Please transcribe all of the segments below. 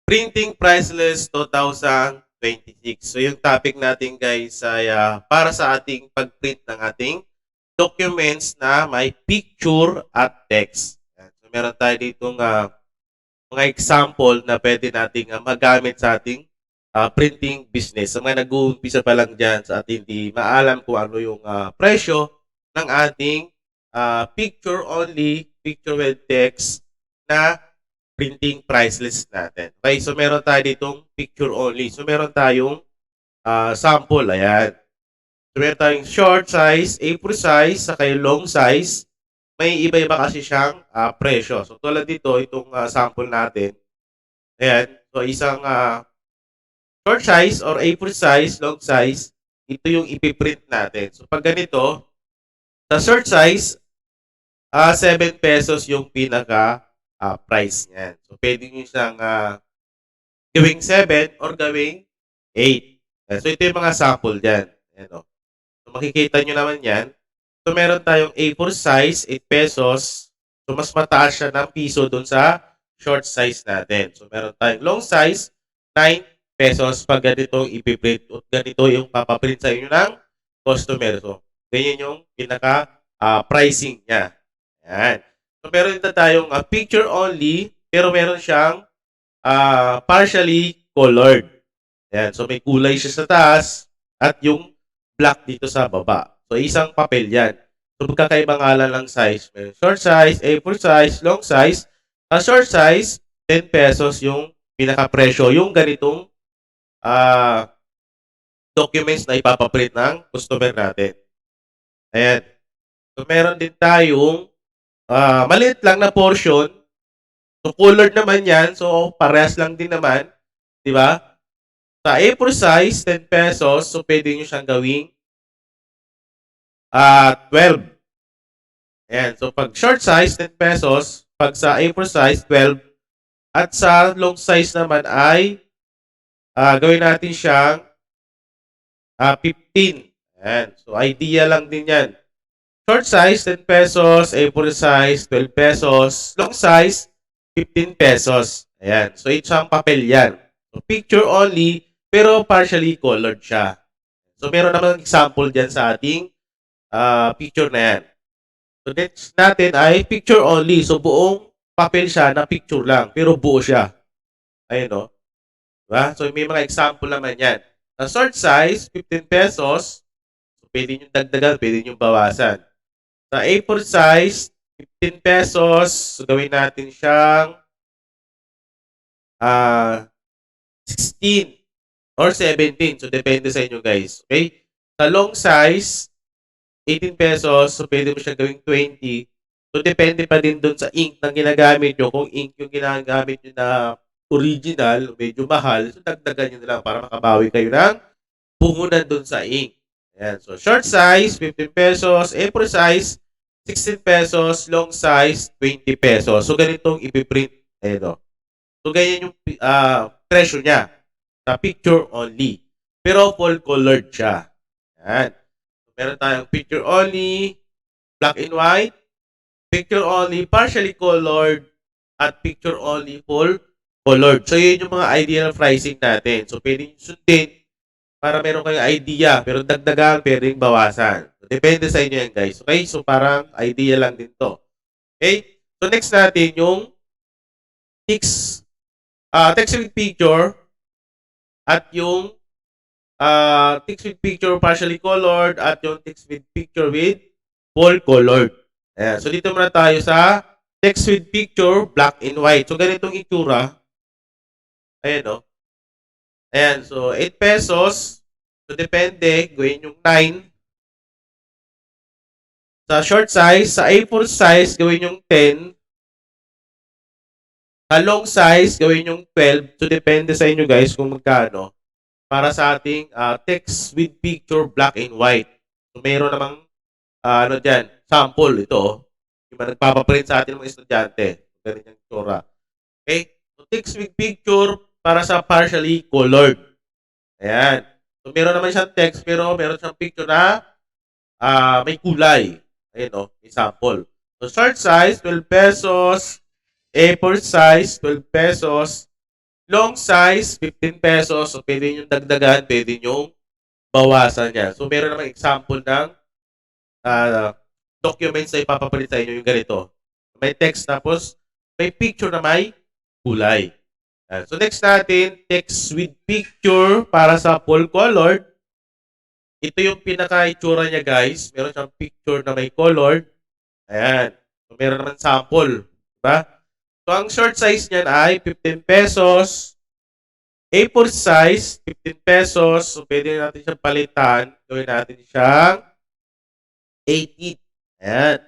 Printing Price List 2026. So yung topic natin guys ay para sa ating pag-print ng ating documents na may picture at text. Yan. So meron tayo ditong mga example na pwede nating magamit sa ating printing business. Sa mga nag-uumpisa pa lang dyan sa ating hindi maalam kung ano yung presyo ng ating picture only, picture with text na printing price list natin. Okay, so meron tayo ditong picture only. So meron tayong sample, ayan. So meron tayong short size, A4 size, saka yung long size. May iba-iba kasi siyang presyo. So tulad dito, itong sample natin, ayan. So isang short size or A4 size, long size, ito yung ipiprint natin. So pag ganito, sa short size, 7 pesos yung pinaka price niyan. So pwede nyo siyang gawing 7 or gawing 8. So, ito yung mga sample dyan. Ayan, o. So, makikita nyo naman yan. So, meron tayong A4 size, 8 pesos. So, mas mataas siya ng piso dun sa short size natin. So, meron tayong long size, 9 pesos pag ganito ipiprint. O ganito yung papaprint sa inyo ng customer. So, ganyan yung pinaka-pricing niya. Ayan. So, meron dito tayong picture only, pero meron siyang partially colored. Ayan. So, may kulay siya sa taas at yung black dito sa baba. So, isang papel yan. So, magkakaibang ngalan ng size. May short size, A4 size, long size. Short size, 10 pesos yung pinaka-presyo. Yung ganitong documents na ipapaprint ng customer natin. Ayan. So, meron din tayong maliit lang na portion. So, colored naman yan. So, parehas lang din naman. Di ba? Sa A4 size, 10 pesos. So, pwede nyo siyang gawing 12. Ayan. So, pag short size, 10 pesos. Pag sa A4 size, 12. At sa long size naman ay gawin natin siyang 15. Ayan. So, idea lang din yan. Short size, 10 pesos. A4 size, 12 pesos. Long size, 15 pesos. Ayan. So, isang papel yan. So, picture only, pero partially colored siya. So, meron naman example dyan sa ating picture na yan. So, next natin ay picture only. So, buong papel siya na picture lang, pero buo siya. Ayun, no? Diba? So, may mga example naman yan. Sa short size, 15 pesos. So, pwede nyo dagdagan, pwede nyo bawasan. Sa A4 size, 15 pesos. So, gawin natin siyang 16 or 17. So, depende sa inyo, guys. Okay? Sa long size, 18 pesos. So, pwede mo siya gawing 20. So, depende pa din dun sa ink na ginagamit nyo. Kung ink yung ginagamit nyo na original, medyo mahal, so dagdagan nyo na lang para makabawi kayo ng puhunan dun sa ink. Ayan. So, short size, 15 pesos. A4 size, 16 pesos. Long size, 20 pesos. So, ganitong ipiprint. Ayan, o. So, ganyan yung presyo niya. Sa picture only. Pero full colored siya. Ayan. So, meron tayong picture only, black and white, picture only, partially colored, at picture only, full colored. So, yun yung mga ideal pricing natin. So, pwede nyo sundin para meron kayong idea. Pero dagdagan, pwedeng bawasan. So, depende sa inyo yan, guys. Okay? So, parang idea lang din to. Okay? So, next natin yung text with picture at yung text with picture partially colored at yung text with picture with full colored. Ayan. So, dito muna tayo sa text with picture, black and white. So, ganitong itsura. Ayan, o. Ayan. So, 8 pesos. So, depende. Gawin yung 9. Sa short size, sa A4 size, gawin yung 10. Sa long size, gawin yung 12. So, depende sa inyo guys kung magkano. Para sa ating text with picture, black and white. So, mayroon namang dyan, sample ito. Yung mga nagpapaprint sa atin mga estudyante. Ganyan yung tsura. Okay? So, text with picture para sa partially colored. Ayan. So, meron naman siyang text pero meron siyang picture na may kulay. Ayan, o. Example. So, short size, 12 pesos. A4 size, 12 pesos. Long size, 15 pesos. So, pwede nyo dagdagan, pwede nyo bawasan yan. So, meron namang example ng documents na ipapapalit sa inyo yung ganito. May text tapos may picture na may kulay. Yan. So, next natin, text with picture para sa full colored. Ito yung pinaka-itsura niya, guys. Meron siyang picture na may colored. Ayan. So, meron naman sample. Diba? So, ang short size niyan ay 15 pesos. A4 size, 15 pesos. So, pwede natin siyang palitan. Gawin natin siyang 18. Ayan.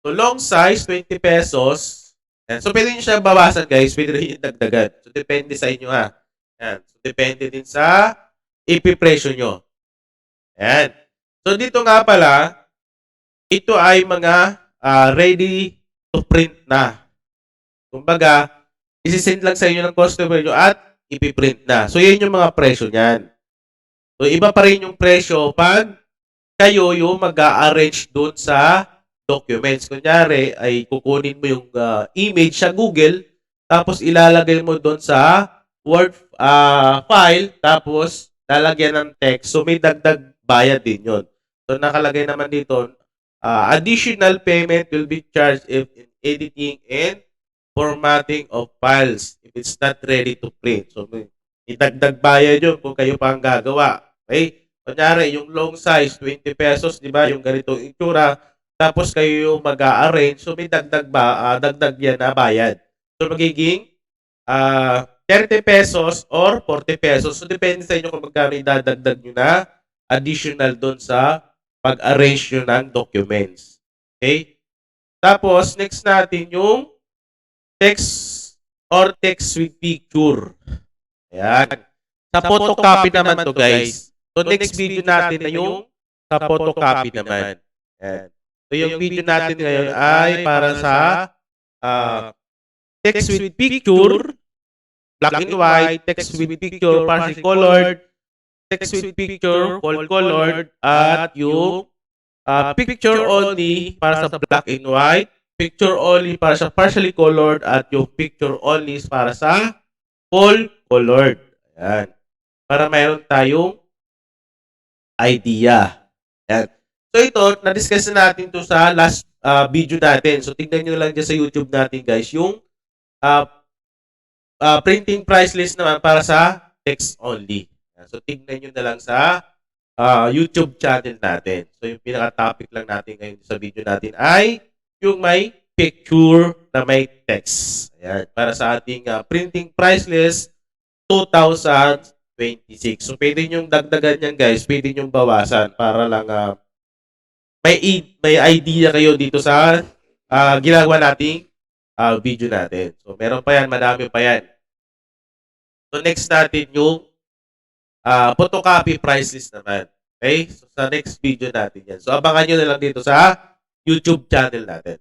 So, long size, 20 pesos. Ayan. So, pwede nyo siya bawasan, guys. Pwede rin yung dagdagan. So, depende sa inyo, ha. Ayan. So, depende din sa ipipresyo nyo. Ayan. So, dito nga pala, ito ay mga ready to print na. Kumbaga, isi-send lang sa inyo ng customer nyo at ipiprint na. So, yan yung mga presyo niyan. So, iba pa rin yung presyo pag kayo yung mag-a-arrange doon sa documents. Kunyari, ay kukunin mo yung image sa Google, tapos ilalagay mo doon sa Word file, tapos lalagyan ng text. So, may dagdag bayad din yun. So, nakalagay naman dito, additional payment will be charged if in editing and formatting of files if it's not ready to print. So, may idagdag bayad yun kung kayo pa ang gagawa. Okay? Kunyari, yung long size, 20 pesos, di ba? Yung ganitong itsura. Tapos kayo yung mag-a-arrange. So, may dagdag yan na bayad. So, magiging 30 pesos or 40 pesos. So, depende sa inyo kung magkano idadagdag nyo na additional doon sa pag-arrange nyo ng documents. Okay? Tapos, next natin yung text or text with picture. Ayan. Sa photocopy naman to, guys. So, next video natin na yung sa photocopy naman. Ayan. So, yung video natin ngayon ay para sa text with picture, black and white, text with picture, partially colored, text with picture, full colored, at yung picture only para sa black and white, picture only para sa partially colored, at yung picture only para sa full colored. Ayan. Para mayroon tayong idea. Ayan. So ito, na-discuss na natin to sa last video natin. So tingnan nyo lang dyan sa YouTube natin, guys, yung printing price list naman para sa text only. Ayan. So tingnan nyo na lang sa YouTube channel natin. So yung pinaka-topic lang natin ngayon sa video natin ay yung may picture na may text. Ayan. Para sa ating printing price list 2026. So, pwede nyo dagdagan yan, guys. Pwede nyo bawasan para lang may idea kayo dito sa ginagawa nating video natin. So, meron pa yan. Madami pa yan. So, next natin yung photocopy price list naman. Okay? So, sa next video natin yan. So, abangan nyo na lang dito sa YouTube channel natin.